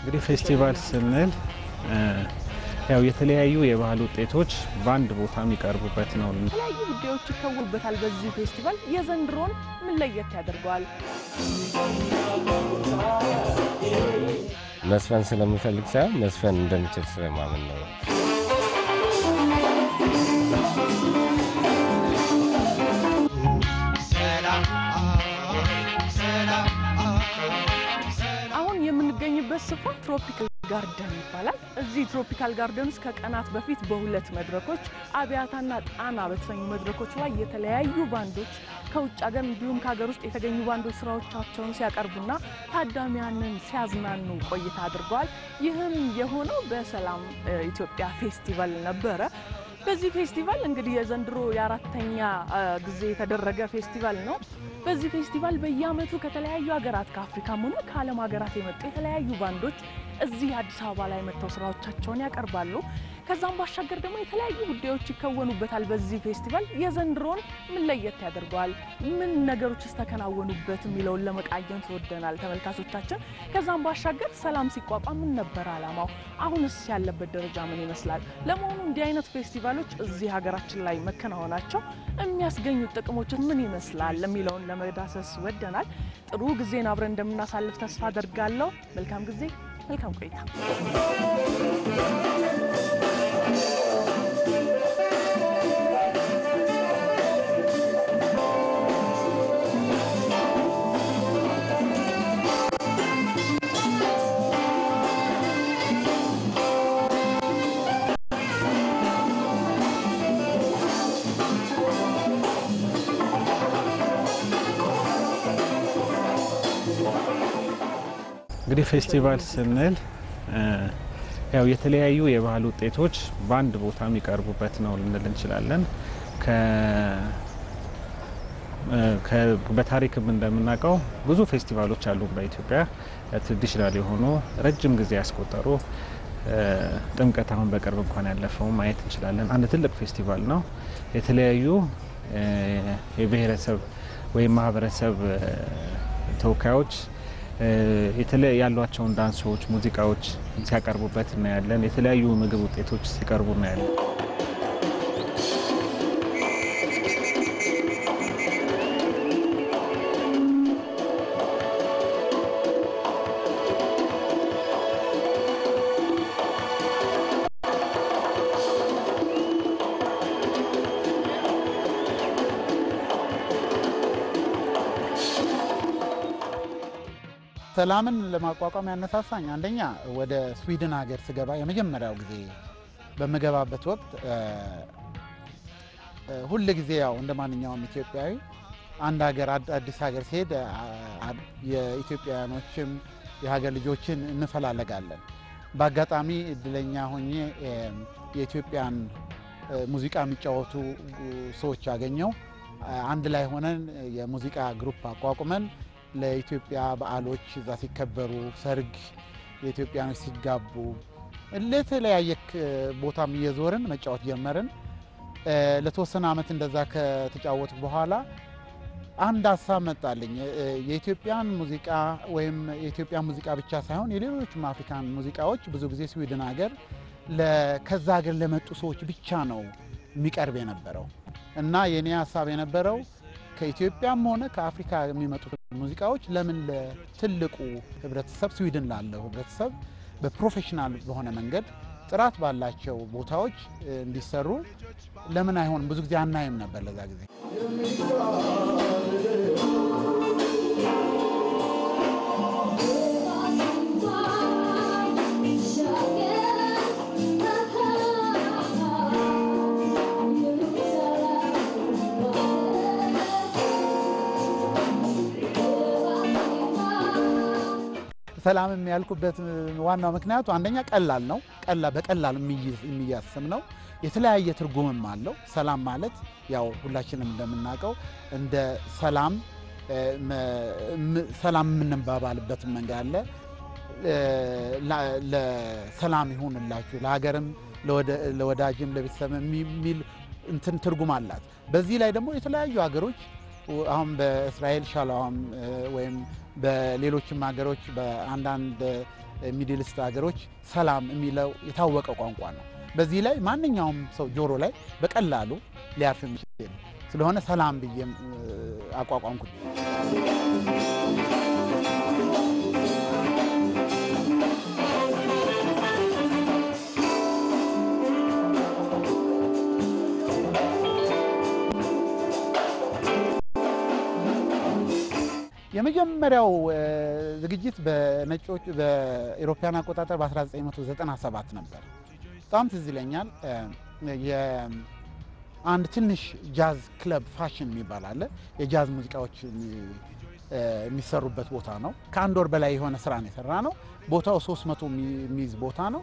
እንግዲህ ፌስቲቫል ስንል ያው የተለያዩ የባህል ውጤቶች በአንድ ቦታ የሚቀርቡበት ነው። የተለያዩ ጉዳዮች ይከወኑበታል። በዚህ ፌስቲቫል የዘንድሮን ምን ለየት ያደርገዋል? መስፈን ስለምፈልግ ሳይሆን መስፈን እንደምችል ስለማምን ነው። አሁን የምንገኝበት ስፍራ ትሮፒካል ጋርደን ይባላል። እዚህ ትሮፒካል ጋርደን ውስጥ ከቀናት በፊት በሁለት መድረኮች አብያታና ጣና በተሰኙ መድረኮች ላይ የተለያዩ ባንዶች ከውጭ ሀገር እንዲሁም ከሀገር ውስጥ የተገኙ ባንዶች ስራዎቻቸውን ሲያቀርቡና ታዳሚያንን ሲያዝናኑ ቆይታ አድርገዋል። ይህም የሆነው በሰላም ኢትዮጵያ ፌስቲቫል ነበረ። በዚህ ፌስቲቫል እንግዲህ የዘንድሮ የአራተኛ ጊዜ የተደረገ ፌስቲቫል ነው። በዚህ ፌስቲቫል በየዓመቱ ከተለያዩ ሀገራት ከአፍሪካም ሆነ ከዓለም ሀገራት የመጡ የተለያዩ ባንዶች እዚህ አዲስ አበባ ላይ መጥተው ስራዎቻቸውን ያቀርባሉ። ከዛም ባሻገር ደግሞ የተለያዩ ጉዳዮች ይከወኑበታል። በዚህ ፌስቲቫል የዘንድሮን ምን ለየት ያደርገዋል? ምን ነገሮችስ ተከናወኑበት የሚለውን ለመቃኘት ወደናል ተመልካቾቻችን። ከዛም ባሻገር ሰላም ሲቋቋም ምን ነበር ዓላማው? አሁንስ ያለበት ደረጃ ምን ይመስላል? ለመሆኑ እንዲህ አይነት ፌስቲቫሎች እዚህ ሀገራችን ላይ መከናወናቸው የሚያስገኙት ጥቅሞች ምን ይመስላል የሚለውን ለመዳሰስ ወደናል። ጥሩ ጊዜን አብረን እንደምናሳልፍ ተስፋ አደርጋለሁ። መልካም ጊዜ፣ መልካም ቆይታ። እንግዲህ ፌስቲቫል ስንል ያው የተለያዩ የባህል ውጤቶች በአንድ ቦታ የሚቀርቡበት ነው ልንል እንችላለን። በታሪክም እንደምናውቀው ብዙ ፌስቲቫሎች አሉ በኢትዮጵያ ትራዲሽናል የሆኑ ረጅም ጊዜ ያስቆጠሩ። ጥምቀት አሁን በቅርብ እንኳን ያለፈው ማየት እንችላለን። አንድ ትልቅ ፌስቲቫል ነው። የተለያዩ የብሔረሰብ ወይም ማህበረሰብ ተወካዮች ያሏቸውን ዳንሶች፣ ሙዚቃዎች ሲያቀርቡበት እናያለን። የተለያዩ ምግብ ውጤቶች ሲቀርቡ እናያለን። ሰላምን ለማቋቋም ያነሳሳኝ አንደኛ ወደ ስዊድን ሀገር ስገባ የመጀመሪያው ጊዜ በመገባበት ወቅት ሁሉ ጊዜ ያው እንደማንኛውም ኢትዮጵያዊ አንድ ሀገር አዲስ ሀገር ሲሄድ የኢትዮጵያውያኖችም የሀገር ልጆችን እንፈላለጋለን። በአጋጣሚ እድለኛ ሆኜ የኢትዮጵያን ሙዚቃ የሚጫወቱ ሰዎች አገኘው። አንድ ላይ ሆነን የሙዚቃ ግሩፕ አቋቁመን ለኢትዮጵያ በዓሎች እዛ ሲከበሩ፣ ሰርግ፣ የኢትዮጵያኖች ሲጋቡ ለተለያየ ቦታም እየዞርን መጫወት ጀመርን። ለተወሰነ ዓመት እንደዛ ከተጫወቱ በኋላ አንድ ሀሳብ መጣልኝ። የኢትዮጵያን ሙዚቃ ወይም የኢትዮጵያ ሙዚቃ ብቻ ሳይሆን የሌሎችም አፍሪካን ሙዚቃዎች ብዙ ጊዜ ስዊድን ሀገር ከዛ ሀገር ለመጡ ሰዎች ብቻ ነው የሚቀርብ የነበረው እና የኔ ሀሳብ የነበረው ከኢትዮጵያም ሆነ ከአፍሪካ የሚመጡ ሙዚቃዎች ለምን ለትልቁ ህብረተሰብ ስዊድን ላለው ህብረተሰብ በፕሮፌሽናል በሆነ መንገድ ጥራት ባላቸው ቦታዎች እንዲሰሩ ለምን አይሆንም? ብዙ ጊዜ አናይም ነበር ለዛ ጊዜ። ሰላም የሚያልኩበት ዋናው ምክንያቱ አንደኛ ቀላል ነው። በቀላል የሚያስም ነው። የተለያየ ትርጉምም አለው። ሰላም ማለት ያው ሁላችንም እንደምናውቀው እንደ ሰላም የምንባባልበት መንገድ አለ። ለሰላም ይሁንላችሁ ለሀገርም ለወዳጅም ለቤተሰብም የሚል እንትን ትርጉም አላት። በዚህ ላይ ደግሞ የተለያዩ ሀገሮች አሁን በእስራኤል ሻሎም ወይም በሌሎችም ሀገሮች በአንዳንድ ሚድል ኢስት ሀገሮች ሰላም የሚለው የታወቀ ቋንቋ ነው። በዚህ ላይ ማንኛውም ሰው ጆሮ ላይ በቀላሉ ሊያርፍ የሚችል ስለሆነ ሰላም ብዬ አቋቋምኩት። የመጀመሪያው ዝግጅት በነጮች በአውሮፓውያን አቆጣጠር በ1997 ነበር። በጣም ትዝ ይለኛል። አንድ ትንሽ ጃዝ ክለብ ፋሽን የሚባል አለ። የጃዝ ሙዚቃዎች የሚሰሩበት ቦታ ነው። ከአንድ ወር በላይ የሆነ ስራ ነው የሰራ ነው። ቦታው 300 የሚይዝ ቦታ ነው።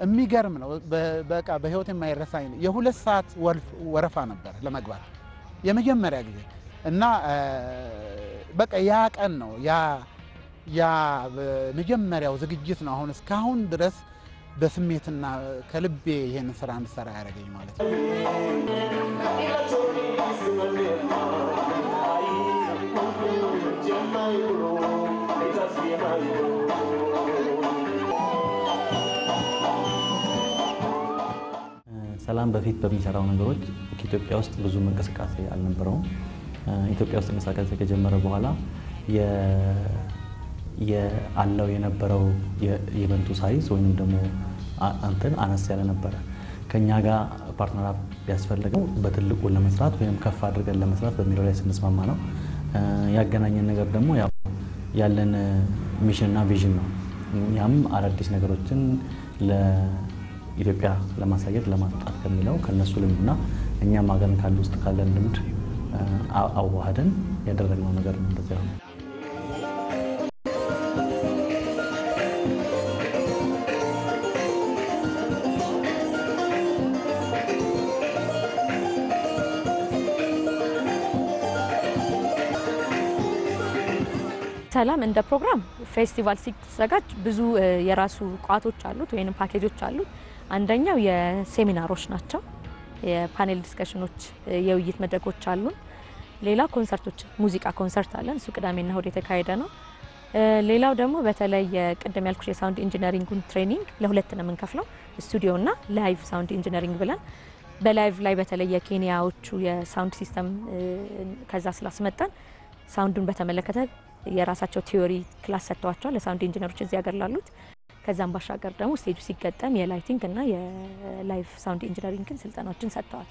የሚገርም ነው። በቃ በህይወት የማይረሳኝ ነው። የ2 ሰዓት ወረፋ ነበር ለመግባት የመጀመሪያ ጊዜ እና በቃ ያ ቀን ነው ያ መጀመሪያው ዝግጅት ነው። አሁን እስካሁን ድረስ በስሜትና ከልቤ ይሄን ስራ እንድሰራ ያደረገኝ ማለት ነው። ሰላም በፊት በሚሰራው ነገሮች ኢትዮጵያ ውስጥ ብዙ እንቅስቃሴ አልነበረውም። ኢትዮጵያ ውስጥ እንቅስቃሴ ከጀመረ በኋላ ያለው የነበረው የኢቨንቱ ሳይዝ ወይም ደግሞ አነስ ያለ ነበረ። ከኛ ጋር ፓርትነር አፕ ያስፈልገው በትልቁ ለመስራት ወይም ከፍ አድርገን ለመስራት በሚለው ላይ ስንስማማ ነው። ያገናኘን ነገር ደግሞ ያለን ሚሽን እና ቪዥን ነው። ያም አዳዲስ ነገሮችን ለኢትዮጵያ ለማሳየት ለማጣት ከሚለው ከነሱ ልምድና እኛም ሀገር ካሉ ውስጥ ካለን ልምድ አዋህደን ያደረግነው ነገር ነው። እንደዚያ ነው። ሰላም እንደ ፕሮግራም ፌስቲቫል ሲዘጋጅ ብዙ የራሱ ቋቶች አሉት ወይንም ፓኬጆች አሉት። አንደኛው የሴሚናሮች ናቸው። የፓኔል ዲስከሽኖች፣ የውይይት መድረኮች አሉን። ሌላ ኮንሰርቶች፣ ሙዚቃ ኮንሰርት አለን። እሱ ቅዳሜና እሁድ የተካሄደ ነው። ሌላው ደግሞ በተለይ ቅድም ያልኩሽ የሳውንድ ኢንጂነሪንጉን ትሬኒንግ ለሁለት ነው የምንከፍለው፣ ስቱዲዮና ላይቭ ሳውንድ ኢንጂነሪንግ ብለን። በላይቭ ላይ በተለይ የኬንያዎቹ የሳውንድ ሲስተም ከዛ ስላስመጣን ሳውንዱን በተመለከተ የራሳቸው ቲዮሪ ክላስ ሰጥተዋቸዋል ለሳውንድ ኢንጂነሮች እዚህ ሀገር ላሉት። ከዛም ባሻገር ደግሞ ስቴጁ ሲገጠም የላይቲንግ እና የላይቭ ሳውንድ ኢንጂነሪንግን ስልጠናዎችን ሰጥተዋል።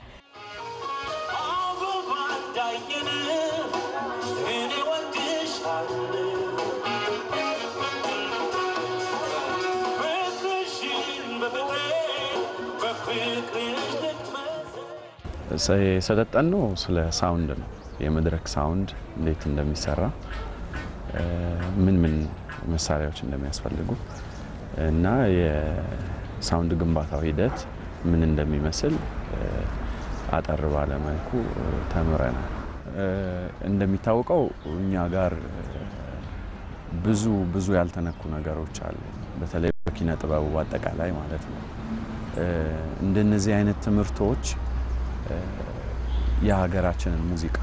ሰለጠን ነው ስለ ሳውንድ ነው። የመድረክ ሳውንድ እንዴት እንደሚሰራ ምን መሳሪያዎች እንደሚያስፈልጉ እና የሳውንድ ግንባታው ሂደት ምን እንደሚመስል አጠር ባለ መልኩ ተምረናል። እንደሚታወቀው እኛ ጋር ብዙ ያልተነኩ ነገሮች አሉ። በተለይ በኪነ ጥበቡ አጠቃላይ ማለት ነው። እንደነዚህ አይነት ትምህርቶች የሀገራችንን ሙዚቃ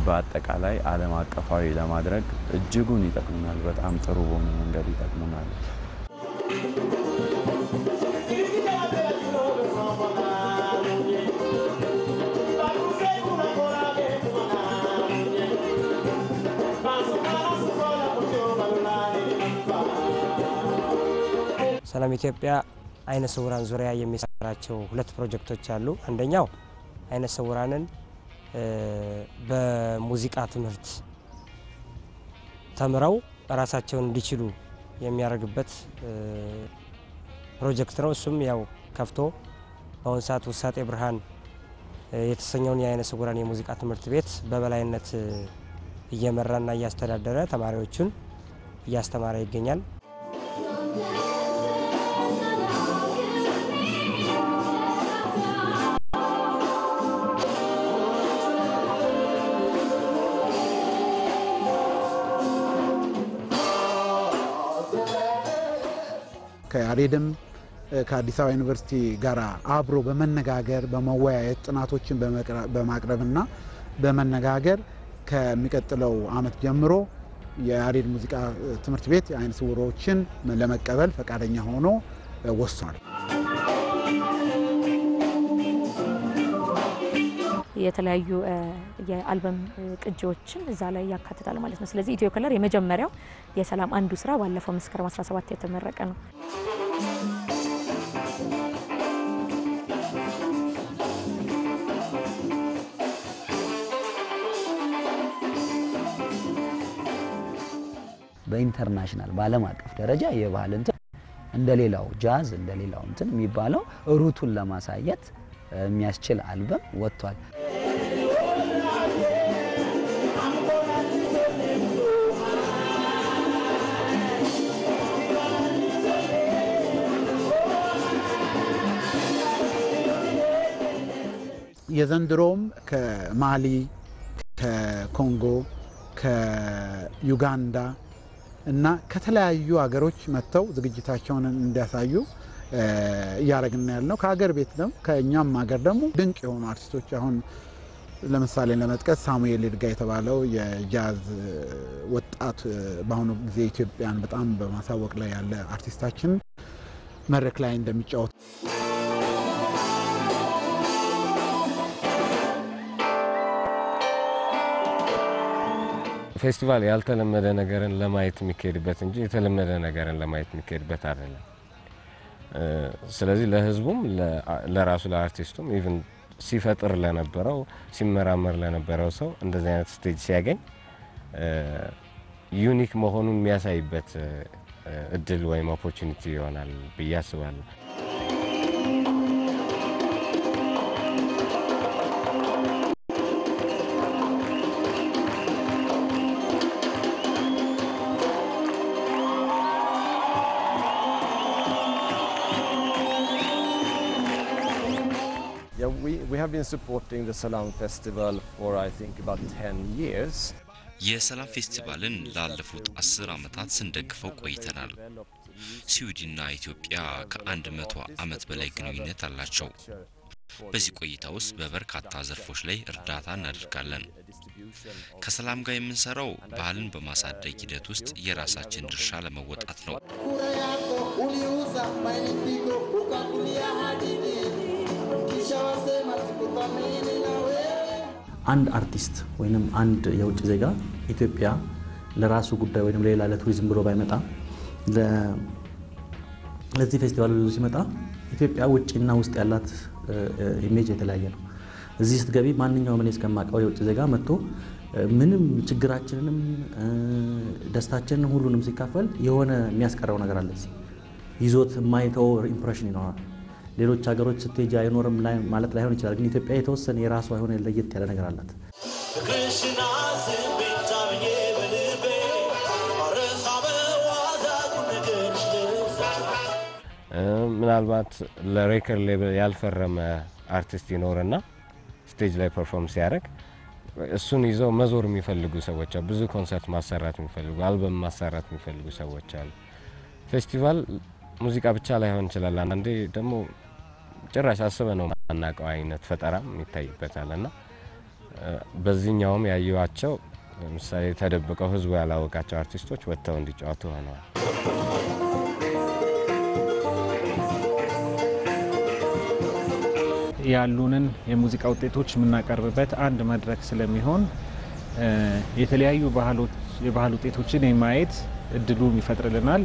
በአጠቃላይ ዓለም አቀፋዊ ለማድረግ እጅጉን ይጠቅሙናል። በጣም ጥሩ በሆነ መንገድ ይጠቅሙናል። ሰላም ኢትዮጵያ አይነ ስውራን ዙሪያ የሚሰራቸው 2 ፕሮጀክቶች አሉ። አንደኛው አይነ ስውራንን በሙዚቃ ትምህርት ተምረው ራሳቸውን እንዲችሉ የሚያደርግበት ፕሮጀክት ነው። እሱም ያው ከፍቶ በአሁኑ ሰዓት ውሳጤ ብርሃን የተሰኘውን የአይነ ስውራን የሙዚቃ ትምህርት ቤት በበላይነት እየመራና እያስተዳደረ ተማሪዎቹን እያስተማረ ይገኛል። ከያሬድም ከአዲስ አበባ ዩኒቨርሲቲ ጋር አብሮ በመነጋገር በመወያየት ጥናቶችን በማቅረብና በመነጋገር ከሚቀጥለው ዓመት ጀምሮ የያሬድ ሙዚቃ ትምህርት ቤት የአይነ ስውሮችን ለመቀበል ፈቃደኛ ሆኖ ወስኗል። የተለያዩ የአልበም ቅጂዎችን እዛ ላይ ያካትታል ማለት ነው። ስለዚህ ኢትዮ ከለር የመጀመሪያው የሰላም አንዱ ስራ ባለፈው መስከረም 17 የተመረቀ ነው። በኢንተርናሽናል ባለም አቀፍ ደረጃ የባህል እንትን እንደሌላው ጃዝ እንደሌላው እንትን የሚባለው ሩቱን ለማሳየት የሚያስችል አልበም ወጥቷል። የዘንድሮም ከማሊ ከኮንጎ ከዩጋንዳ እና ከተለያዩ ሀገሮች መጥተው ዝግጅታቸውን እንዲያሳዩ እያደረግን ያለው ከሀገር ቤት ነው። ከኛም ሀገር ደግሞ ድንቅ የሆኑ አርቲስቶች አሁን ለምሳሌ ለመጥቀስ ሳሙኤል ይርጋ የተባለው የጃዝ ወጣት በአሁኑ ጊዜ ኢትዮጵያን በጣም በማሳወቅ ላይ ያለ አርቲስታችን መድረክ ላይ እንደሚጫወት ፌስቲቫል ያልተለመደ ነገርን ለማየት የሚካሄድበት እንጂ የተለመደ ነገርን ለማየት የሚካሄድበት አይደለም። ስለዚህ ለህዝቡም ለራሱ ለአርቲስቱም ኢቭን ሲፈጥር ለነበረው ሲመራመር ለነበረው ሰው እንደዚህ አይነት ስቴጅ ሲያገኝ ዩኒክ መሆኑን የሚያሳይበት እድል ወይም ኦፖርቹኒቲ ይሆናል ብዬ አስባለሁ። We have been supporting the Salam Festival for I think about 10 years. የሰላም ፌስቲቫልን ላለፉት 10 ዓመታት ስንደግፈው ቆይተናል። ስዊድንና ኢትዮጵያ ከ100 ዓመት በላይ ግንኙነት አላቸው። በዚህ ቆይታ ውስጥ በበርካታ ዘርፎች ላይ እርዳታ እናደርጋለን። ከሰላም ጋር የምንሰራው ባህልን በማሳደግ ሂደት ውስጥ የራሳችን ድርሻ ለመወጣት ነው። አንድ አርቲስት ወይንም አንድ የውጭ ዜጋ ኢትዮጵያ ለራሱ ጉዳይ ወይንም ሌላ ለቱሪዝም ብሎ ባይመጣ ለዚህ ፌስቲቫል ሲመጣ ኢትዮጵያ ውጭና ውስጥ ያላት ኢሜጅ የተለያየ ነው። እዚህ ስትገቢ ማንኛውም እኔ እስከማውቀው የውጭ ዜጋ መጥቶ ምንም ችግራችንንም ደስታችንንም ሁሉንም ሲካፈል የሆነ የሚያስቀረው ነገር አለ። እዚህ ይዞት የማይተው ኢምፕሬሽን ይኖራል። ሌሎች ሀገሮች ስትሄጂ አይኖርም ማለት ላይሆን ይችላል፣ ግን ኢትዮጵያ የተወሰነ የራሷ የሆነ ለየት ያለ ነገር አላት። ምናልባት ለሬከርድ ሌብል ያልፈረመ አርቲስት ይኖርና ስቴጅ ላይ ፐርፎርም ሲያደርግ እሱን ይዘው መዞር የሚፈልጉ ሰዎች አሉ። ብዙ ኮንሰርት ማሰራት የሚፈልጉ አልበም ማሰራት የሚፈልጉ ሰዎች አሉ። ፌስቲቫል ሙዚቃ ብቻ ላይሆን ይችላል። አንዴ ደግሞ ጭራሽ አስበነው ማናቀው አይነት ፈጠራም ይታይበታልና በዚህኛውም ያዩዋቸው ለምሳሌ ተደብቀው ህዝቡ ያላወቃቸው አርቲስቶች ወጥተው እንዲጫወቱ ሆነዋል። ያሉንን የሙዚቃ ውጤቶች የምናቀርብበት አንድ መድረክ ስለሚሆን የተለያዩ የባህል ውጤቶችን የማየት እድሉን ይፈጥርልናል።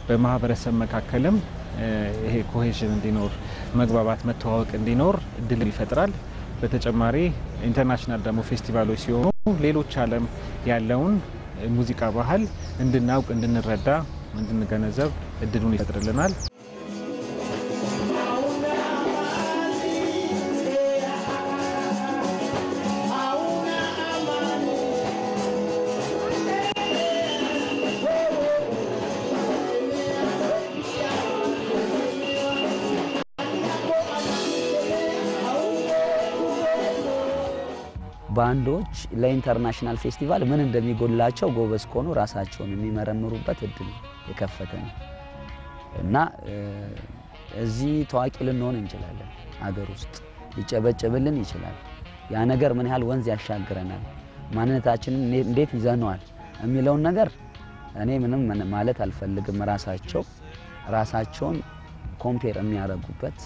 በማህበረሰብ መካከልም ይሄ ኮሄዥን እንዲኖር መግባባት መተዋወቅ እንዲኖር እድል ይፈጥራል። በተጨማሪ ኢንተርናሽናል ደግሞ ፌስቲቫሎች ሲሆኑ ሌሎች ዓለም ያለውን ሙዚቃ ባህል እንድናውቅ እንድንረዳ እንድንገነዘብ እድሉን ይፈጥርልናል። ባንዶች ለኢንተርናሽናል ፌስቲቫል ምን እንደሚጎላቸው ጎበዝ ኮኑ ራሳቸውን የሚመረምሩበት እድል የከፈተ ነው እና እዚህ ታዋቂ ልንሆን እንችላለን። ሀገር ውስጥ ሊጨበጨብልን ይችላል። ያ ነገር ምን ያህል ወንዝ ያሻግረናል፣ ማንነታችንን እንዴት ይዘነዋል የሚለውን ነገር እኔ ምንም ማለት አልፈልግም። ራሳቸውን ኮምፔር የሚያደርጉበት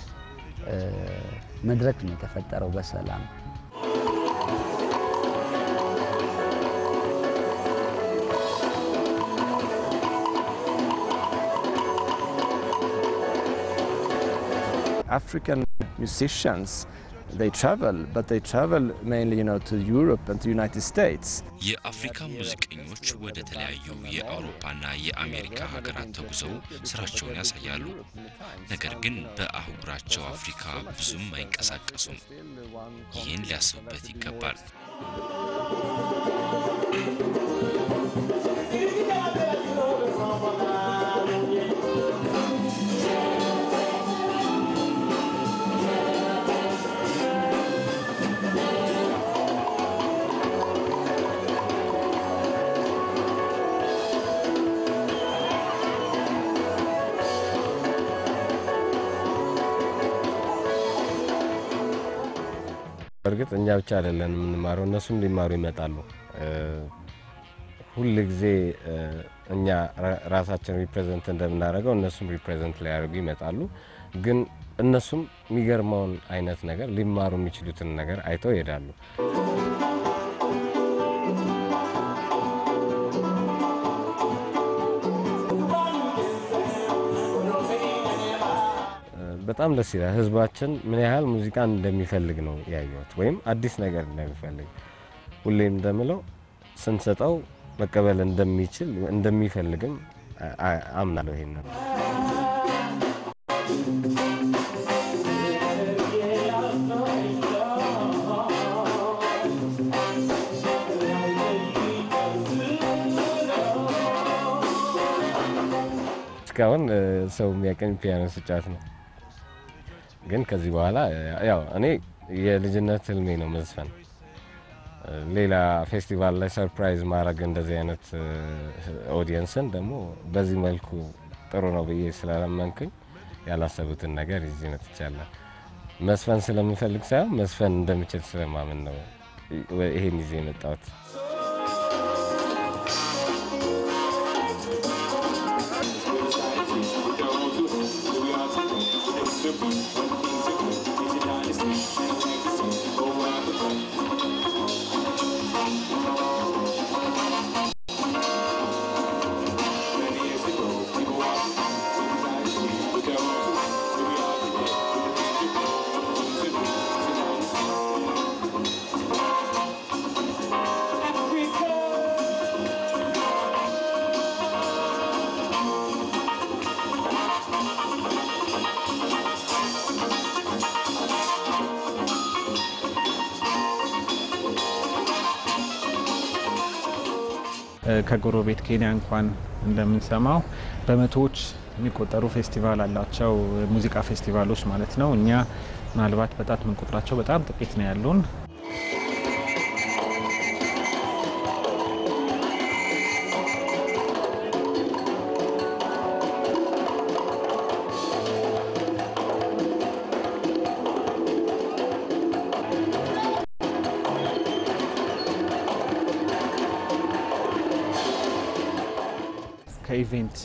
መድረክ ነው የተፈጠረው በሰላም። African musicians, they travel, but they travel mainly, to Europe and to the United States. የአፍሪካ ሙዚቀኞች ወደ ተለያዩ የአውሮፓና የአሜሪካ ሀገራት ተጉዘው ስራቸውን ያሳያሉ። ነገር ግን በአህጉራቸው አፍሪካ ብዙም አይንቀሳቀሱም። ይህን ሊያስቡበት ይገባል። እርግጥ እኛ ብቻ አይደለን የምንማረው እነሱም ሊማሩ ይመጣሉ። ሁሉ ጊዜ እኛ ራሳችን ሪፕሬዘንት እንደምናደርገው እነሱም ሪፕሬዘንት ሊያደርጉ ይመጣሉ። ግን እነሱም የሚገርመውን አይነት ነገር ሊማሩ የሚችሉትን ነገር አይተው ይሄዳሉ። በጣም ደስ ይላል። ህዝባችን ምን ያህል ሙዚቃን እንደሚፈልግ ነው ያየሁት፣ ወይም አዲስ ነገር እንደሚፈልግ። ሁሌም እንደምለው ስንሰጠው መቀበል እንደሚችል እንደሚፈልግም አምናለሁ። ይሄንን እስካሁን ሰው የሚያቀኝ ፒያኖ ስጫወት ነው። ግን ከዚህ በኋላ ያው እኔ የልጅነት ህልሜ ነው መዝፈን። ሌላ ፌስቲቫል ላይ ሰርፕራይዝ ማድረግ እንደዚህ አይነት ኦዲየንስን ደግሞ በዚህ መልኩ ጥሩ ነው ብዬ ስላላመንኩኝ ያላሰቡትን ነገር ይዤ መጥቻለሁ። መስፈን ስለምፈልግ ሳይሆን መስፈን እንደምችል ስለማምን ነው ይሄን ይዤ የመጣሁት። ከጎረቤት ኬንያ እንኳን እንደምንሰማው በመቶዎች የሚቆጠሩ ፌስቲቫል አላቸው፣ ሙዚቃ ፌስቲቫሎች ማለት ነው። እኛ ምናልባት በጣት ምን ቁጥራቸው በጣም ጥቂት ነው ያሉን። ከኢቨንት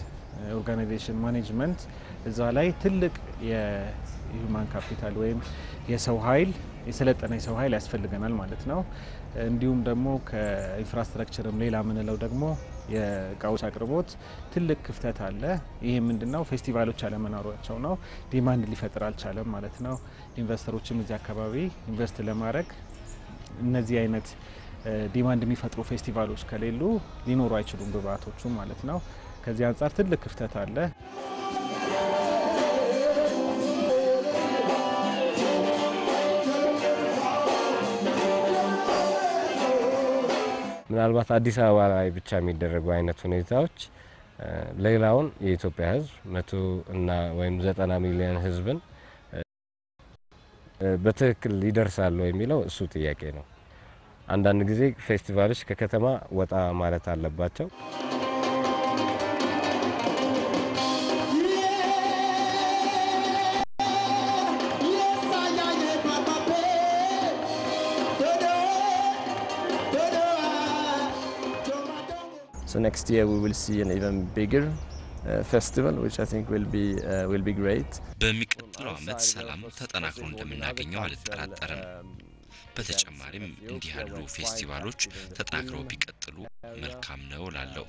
ኦርጋናይዜሽን ማኔጅመንት እዛ ላይ ትልቅ የሂውማን ካፒታል ወይም የሰው ኃይል የሰለጠነ የሰው ኃይል ያስፈልገናል ማለት ነው። እንዲሁም ደግሞ ከኢንፍራስትራክቸርም ሌላ ምንለው ደግሞ የእቃዎች አቅርቦት ትልቅ ክፍተት አለ። ይሄ ምንድነው? ፌስቲቫሎች አለመኖራቸው ነው። ዲማንድ ሊፈጥር አልቻለም ማለት ነው። ኢንቨስተሮችም እዚህ አካባቢ ኢንቨስት ለማድረግ እነዚህ አይነት ዲማንድ የሚፈጥሩ ፌስቲቫሎች ከሌሉ ሊኖሩ አይችሉም ግብአቶቹ ማለት ነው። ከዚህ አንጻር ትልቅ ክፍተት አለ። ምናልባት አዲስ አበባ ላይ ብቻ የሚደረጉ አይነት ሁኔታዎች ሌላውን የኢትዮጵያ ሕዝብ 100 እና ወይም 90 ሚሊዮን ሕዝብን በትክክል ይደርሳሉ የሚለው እሱ ጥያቄ ነው። አንዳንድ ጊዜ ፌስቲቫሎች ከከተማ ወጣ ማለት አለባቸው። So next year we will see an even bigger festival, which I think will be great. በሚቀጥለው ዓመት ሰላም ተጠናክሮ እንደምናገኘው አልጠራጠርም። በተጨማሪም እንዲህ ያሉ ፌስቲቫሎች ተጠናክረው ቢቀጥሉ መልካም ነው እላለሁ።